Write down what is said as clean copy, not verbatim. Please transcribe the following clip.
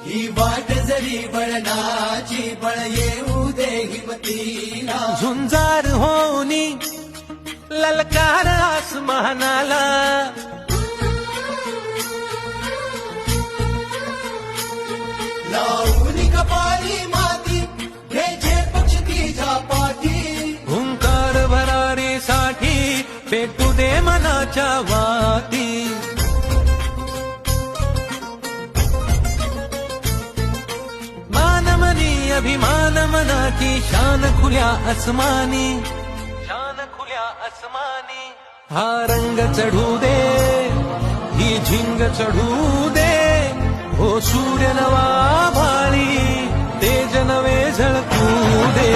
ही वाट जरी बळणाची बळ येऊ दे हिमतीला झुंजार होनी ललकार आसमानाला लावून कपाळी माती घ्यायचे पक्ष तिच्या पाठी हुंकार भरारीसाठी पेटू दे मनाच्या वाती मानमनी अभिमान मनाची शान खुल्या आसमानी हा रंग चढू दे ही झिंग चढू दे हो सूर्य नवा भाळी तेज नवे झळकू दे